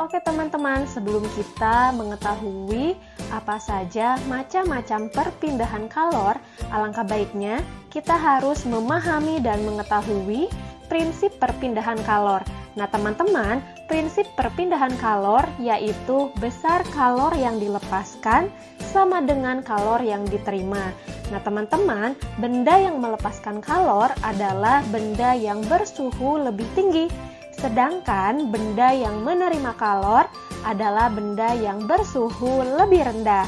Oke teman-teman, sebelum kita mengetahui apa saja macam-macam perpindahan kalor, alangkah baiknya kita harus memahami dan mengetahui prinsip perpindahan kalor. Nah teman-teman, prinsip perpindahan kalor yaitu besar kalor yang dilepaskan sama dengan kalor yang diterima. Nah teman-teman, benda yang melepaskan kalor adalah benda yang bersuhu lebih tinggi. Sedangkan benda yang menerima kalor adalah benda yang bersuhu lebih rendah.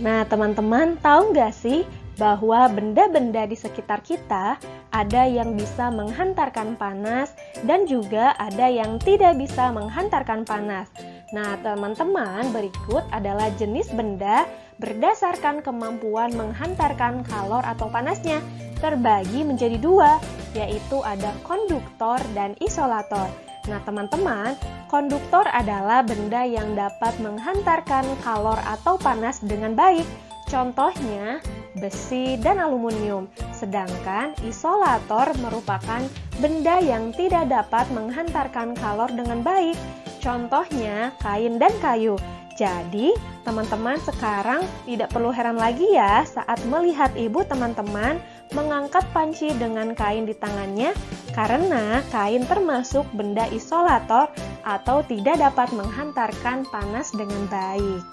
Nah, teman-teman tahu nggak sih bahwa benda-benda di sekitar kita ada yang bisa menghantarkan panas dan juga ada yang tidak bisa menghantarkan panas. Nah, teman-teman, berikut adalah jenis benda berdasarkan kemampuan menghantarkan kalor atau panasnya. Terbagi menjadi dua, yaitu ada konduktor dan isolator. Nah, teman-teman, konduktor adalah benda yang dapat menghantarkan kalor atau panas dengan baik. Contohnya, besi dan aluminium. Sedangkan isolator merupakan benda yang tidak dapat menghantarkan kalor dengan baik. Contohnya, kain dan kayu. Jadi, teman-teman sekarang tidak perlu heran lagi ya saat melihat ibu teman-teman mengangkat panci dengan kain di tangannya, karena kain termasuk benda isolator atau tidak dapat menghantarkan panas dengan baik.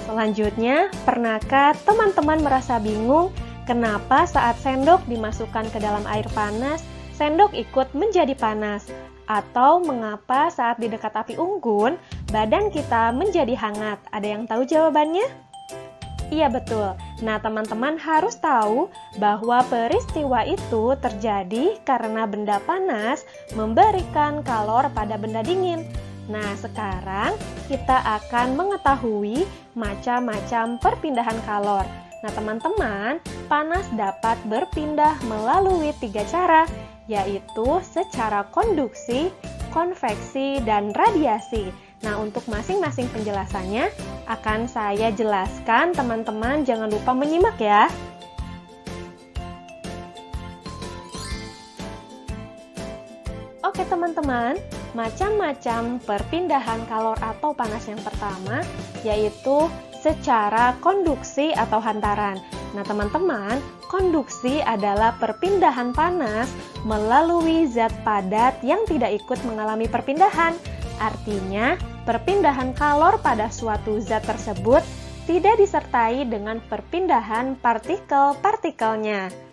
Selanjutnya, pernahkah teman-teman merasa bingung kenapa saat sendok dimasukkan ke dalam air panas, sendok ikut menjadi panas? Atau mengapa saat di dekat api unggun, badan kita menjadi hangat? Ada yang tahu jawabannya? Iya betul. Nah teman-teman harus tahu bahwa peristiwa itu terjadi karena benda panas memberikan kalor pada benda dingin. Nah sekarang kita akan mengetahui macam-macam perpindahan kalor. Nah teman-teman, panas dapat berpindah melalui 3 cara, yaitu secara konduksi, konveksi, dan radiasi. Nah, untuk masing-masing penjelasannya akan saya jelaskan, teman-teman jangan lupa menyimak ya. Oke teman-teman, macam-macam perpindahan kalor atau panas yang pertama, yaitu secara konduksi atau hantaran. Nah teman-teman, konduksi adalah perpindahan panas melalui zat padat yang tidak ikut mengalami perpindahan. Artinya, perpindahan kalor pada suatu zat tersebut tidak disertai dengan perpindahan partikel-partikelnya.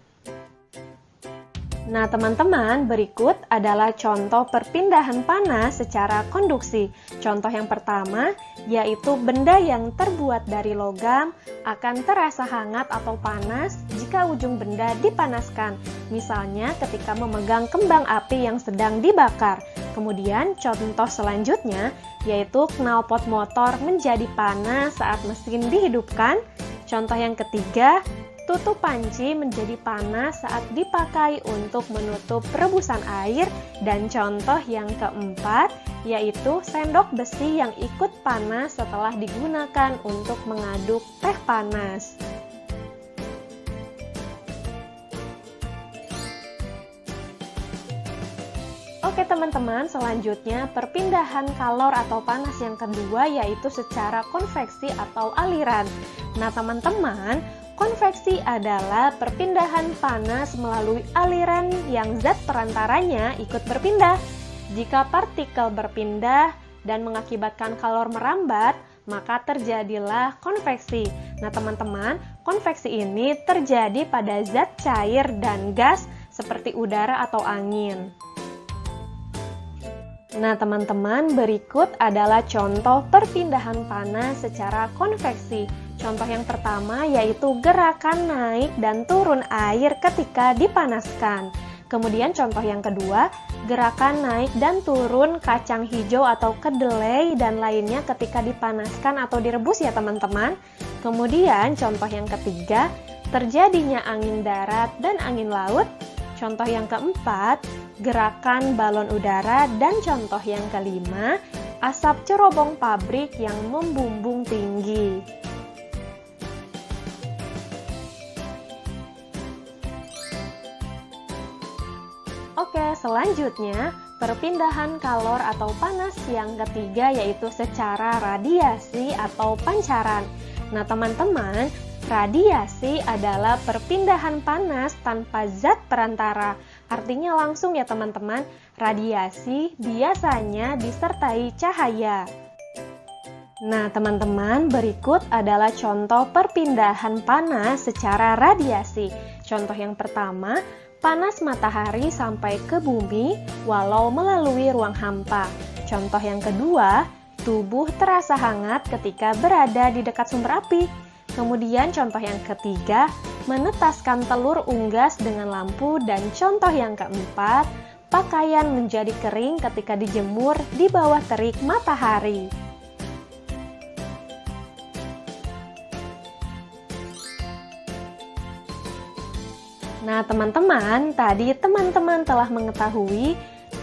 Nah teman-teman, berikut adalah contoh perpindahan panas secara konduksi. Contoh yang pertama, yaitu benda yang terbuat dari logam akan terasa hangat atau panas jika ujung benda dipanaskan. Misalnya ketika memegang kembang api yang sedang dibakar. Kemudian contoh selanjutnya, yaitu knalpot motor menjadi panas saat mesin dihidupkan. Contoh yang ketiga, tutup panci menjadi panas saat dipakai untuk menutup rebusan air. Dan contoh yang keempat, yaitu sendok besi yang ikut panas setelah digunakan untuk mengaduk teh panas. Oke teman-teman, selanjutnya perpindahan kalor atau panas yang kedua yaitu secara konveksi atau aliran. Nah teman-teman, konveksi adalah perpindahan panas melalui aliran yang zat perantaranya ikut berpindah. Jika partikel berpindah dan mengakibatkan kalor merambat, maka terjadilah konveksi. Nah teman-teman, konveksi ini terjadi pada zat cair dan gas seperti udara atau angin. Nah teman-teman, berikut adalah contoh perpindahan panas secara konveksi. Contoh yang pertama yaitu gerakan naik dan turun air ketika dipanaskan. Kemudian contoh yang kedua, gerakan naik dan turun kacang hijau atau kedelai dan lainnya ketika dipanaskan atau direbus ya teman-teman. Kemudian contoh yang ketiga, terjadinya angin darat dan angin laut. Contoh yang keempat, gerakan balon udara. Dan contoh yang kelima, asap cerobong pabrik yang membumbung tinggi. selanjutnya, perpindahan kalor atau panas yang ketiga yaitu secara radiasi atau pancaran. Nah, teman-teman, radiasi adalah perpindahan panas tanpa zat perantara. Artinya langsung ya teman-teman, radiasi biasanya disertai cahaya. Nah, teman-teman, berikut adalah contoh perpindahan panas secara radiasi. Contoh yang pertama, panas matahari sampai ke bumi walau melalui ruang hampa. Contoh yang kedua, tubuh terasa hangat ketika berada di dekat sumber api. Kemudian contoh yang ketiga, menetaskan telur unggas dengan lampu. Dan contoh yang keempat, pakaian menjadi kering ketika dijemur di bawah terik matahari. Nah, teman-teman, tadi teman-teman telah mengetahui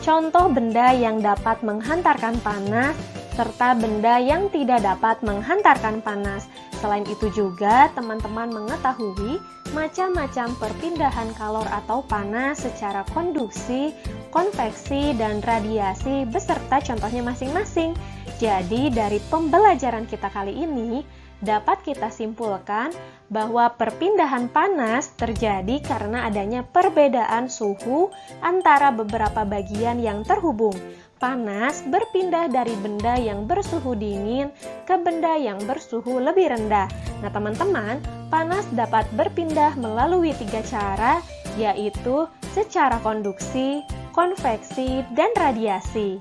contoh benda yang dapat menghantarkan panas serta benda yang tidak dapat menghantarkan panas. Selain itu juga, teman-teman mengetahui macam-macam perpindahan kalor atau panas secara konduksi, konveksi, dan radiasi beserta contohnya masing-masing. Jadi, dari pembelajaran kita kali ini, dapat kita simpulkan bahwa perpindahan panas terjadi karena adanya perbedaan suhu antara beberapa bagian yang terhubung. Panas berpindah dari benda yang bersuhu dingin ke benda yang bersuhu lebih rendah. Nah, teman-teman, panas dapat berpindah melalui 3 cara, yaitu secara konduksi, konveksi, dan radiasi.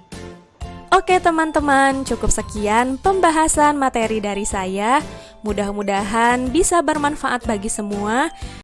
Oke teman-teman, cukup sekian pembahasan materi dari saya. Mudah-mudahan bisa bermanfaat bagi semua.